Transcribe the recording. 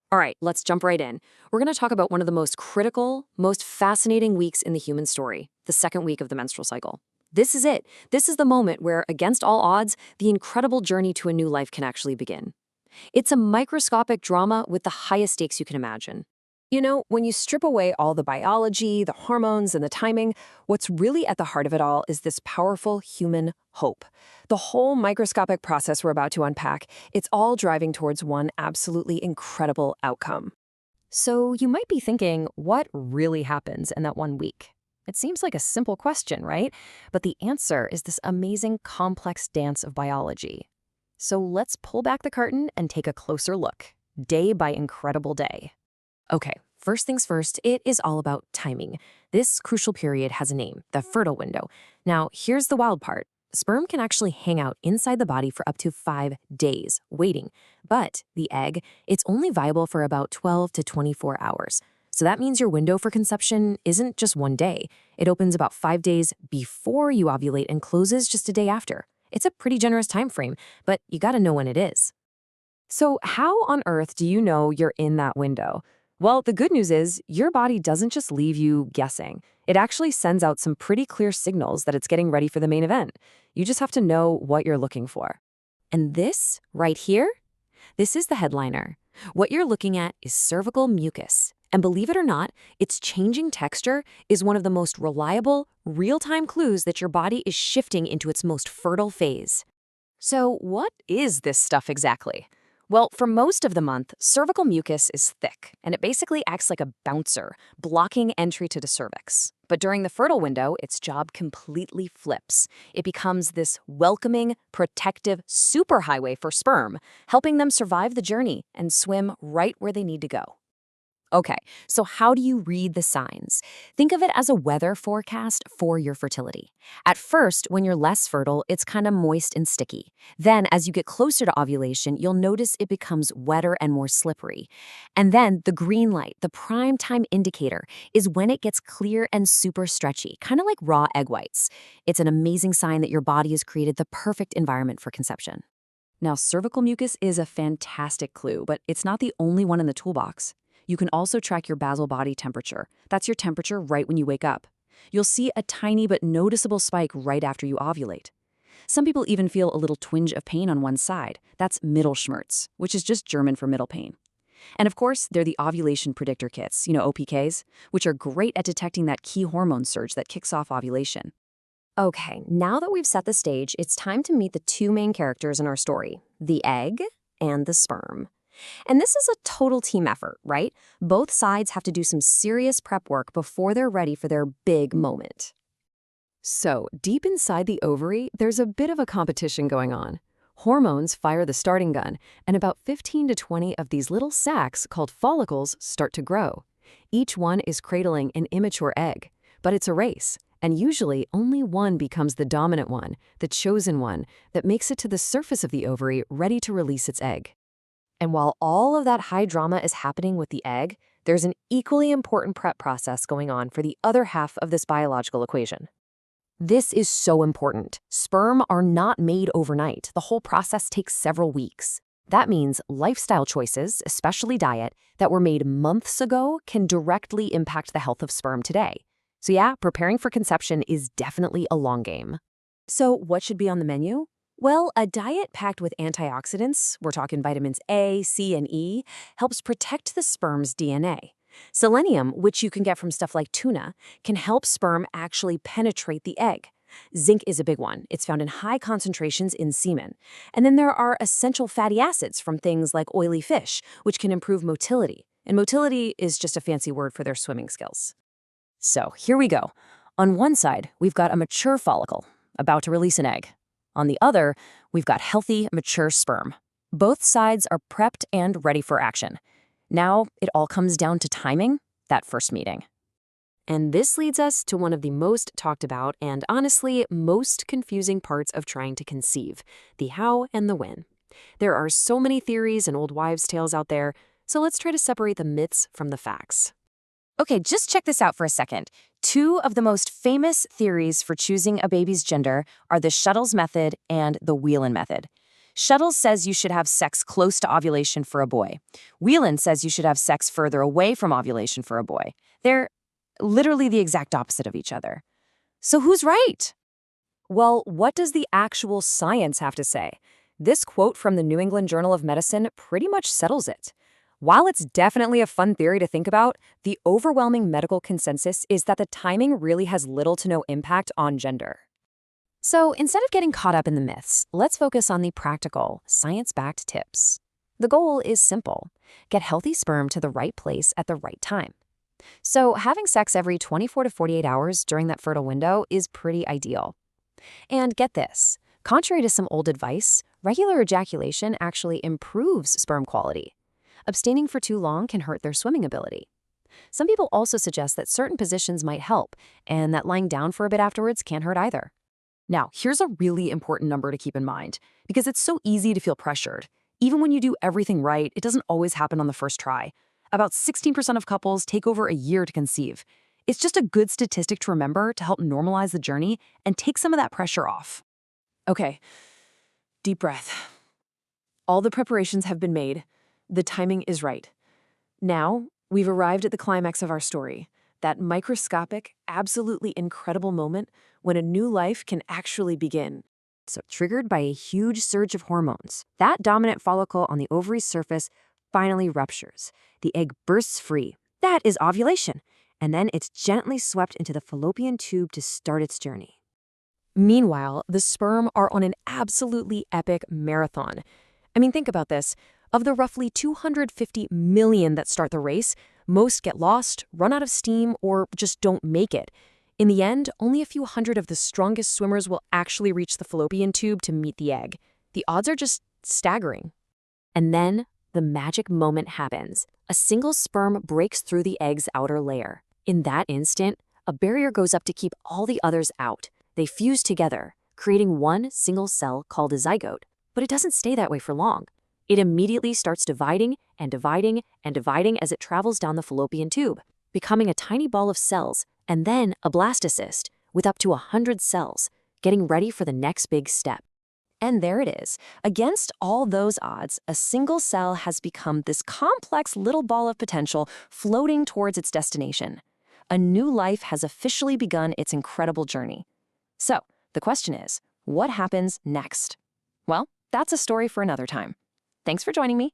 All right, let's jump right in. We're going to talk about one of the most critical, most fascinating weeks in the human story, the second week of the menstrual cycle. This is it. This is the moment where, against all odds, the incredible journey to a new life can actually begin. It's a microscopic drama with the highest stakes you can imagine. You know, when you strip away all the biology, the hormones, and the timing, what's really at the heart of it all is this powerful human hope. The whole microscopic process we're about to unpack, it's all driving towards one absolutely incredible outcome. So you might be thinking, what really happens in that 1 week? It seems like a simple question, right? But the answer is this amazing, complex dance of biology. So let's pull back the curtain and take a closer look, day by incredible day. Okay, first things first, it is all about timing. This crucial period has a name, the fertile window. Now, here's the wild part. Sperm can actually hang out inside the body for up to 5 days, waiting. But the egg, it's only viable for about 12 to 24 hours. So that means your window for conception isn't just 1 day. It opens about 5 days before you ovulate and closes just a day after. It's a pretty generous time frame, but you gotta know when it is. So how on earth do you know you're in that window? Well, the good news is your body doesn't just leave you guessing. It actually sends out some pretty clear signals that it's getting ready for the main event. You just have to know what you're looking for. And this, right here, this is the headliner. What you're looking at is cervical mucus. And believe it or not, its changing texture is one of the most reliable, real-time clues that your body is shifting into its most fertile phase. So what is this stuff exactly? Well, for most of the month, cervical mucus is thick, and it basically acts like a bouncer, blocking entry to the cervix. But during the fertile window, its job completely flips. It becomes this welcoming, protective superhighway for sperm, helping them survive the journey and swim right where they need to go. Okay, so how do you read the signs? Think of it as a weather forecast for your fertility. At first, when you're less fertile, it's kind of moist and sticky. Then, as you get closer to ovulation, you'll notice it becomes wetter and more slippery. And then the green light, the prime time indicator, is when it gets clear and super stretchy, kind of like raw egg whites. It's an amazing sign that your body has created the perfect environment for conception. Now, cervical mucus is a fantastic clue, but it's not the only one in the toolbox. You can also track your basal body temperature. That's your temperature right when you wake up. You'll see a tiny but noticeable spike right after you ovulate. Some people even feel a little twinge of pain on one side. That's Mittelschmerz, which is just German for middle pain. And of course, they're the ovulation predictor kits, OPKs, which are great at detecting that key hormone surge that kicks off ovulation. Okay, now that we've set the stage, it's time to meet the two main characters in our story, the egg and the sperm. And this is a total team effort, right? Both sides have to do some serious prep work before they're ready for their big moment. So, deep inside the ovary, there's a bit of a competition going on. Hormones fire the starting gun, and about 15 to 20 of these little sacs called follicles start to grow. Each one is cradling an immature egg, but it's a race, and usually only one becomes the dominant one, the chosen one, that makes it to the surface of the ovary ready to release its egg. And while all of that high drama is happening with the egg, there's an equally important prep process going on for the other half of this biological equation. This is so important. Sperm are not made overnight. The whole process takes several weeks. That means lifestyle choices, especially diet, that were made months ago can directly impact the health of sperm today. So yeah, preparing for conception is definitely a long game. So, what should be on the menu? Well, a diet packed with antioxidants, we're talking vitamins A, C, and E, helps protect the sperm's DNA. Selenium, which you can get from stuff like tuna, can help sperm actually penetrate the egg. Zinc is a big one. It's found in high concentrations in semen. And then there are essential fatty acids from things like oily fish, which can improve motility. And motility is just a fancy word for their swimming skills. So here we go. On one side, we've got a mature follicle, about to release an egg. On the other, we've got healthy, mature sperm. Both sides are prepped and ready for action. Now, it all comes down to timing, that first meeting. And this leads us to one of the most talked about and honestly most confusing parts of trying to conceive, the how and the when. There are so many theories and old wives' tales out there, so let's try to separate the myths from the facts. Okay, just check this out for a second. Two of the most famous theories for choosing a baby's gender are the Shuttle's method and the Whelan method. Shuttles says you should have sex close to ovulation for a boy. Whelan says you should have sex further away from ovulation for a boy. They're literally the exact opposite of each other. So who's right? Well, what does the actual science have to say? This quote from the New England Journal of Medicine pretty much settles it. While it's definitely a fun theory to think about, the overwhelming medical consensus is that the timing really has little to no impact on gender. So instead of getting caught up in the myths, let's focus on the practical, science-backed tips. The goal is simple. Get healthy sperm to the right place at the right time. So having sex every 24 to 48 hours during that fertile window is pretty ideal. And get this, contrary to some old advice, regular ejaculation actually improves sperm quality. Abstaining for too long can hurt their swimming ability. Some people also suggest that certain positions might help, and that lying down for a bit afterwards can't hurt either. Now, here's a really important number to keep in mind, because it's so easy to feel pressured. Even when you do everything right, it doesn't always happen on the first try. About 16% of couples take over a year to conceive. It's just a good statistic to remember to help normalize the journey and take some of that pressure off. Okay, deep breath. All the preparations have been made. The timing is right. Now, we've arrived at the climax of our story, that microscopic, absolutely incredible moment when a new life can actually begin. So triggered by a huge surge of hormones, that dominant follicle on the ovary's surface finally ruptures. The egg bursts free. That is ovulation. And then it's gently swept into the fallopian tube to start its journey. Meanwhile, the sperm are on an absolutely epic marathon. I mean, think about this. Of the roughly 250 million that start the race, most get lost, run out of steam, or just don't make it. In the end, only a few hundred of the strongest swimmers will actually reach the fallopian tube to meet the egg. The odds are just staggering. And then the magic moment happens. A single sperm breaks through the egg's outer layer. In that instant, a barrier goes up to keep all the others out. They fuse together, creating one single cell called a zygote. But it doesn't stay that way for long. It immediately starts dividing and dividing and dividing as it travels down the fallopian tube, becoming a tiny ball of cells, and then a blastocyst with up to 100 cells, getting ready for the next big step. And there it is. Against all those odds, a single cell has become this complex little ball of potential floating towards its destination. A new life has officially begun its incredible journey. So, the question is, what happens next? Well, that's a story for another time. Thanks for joining me.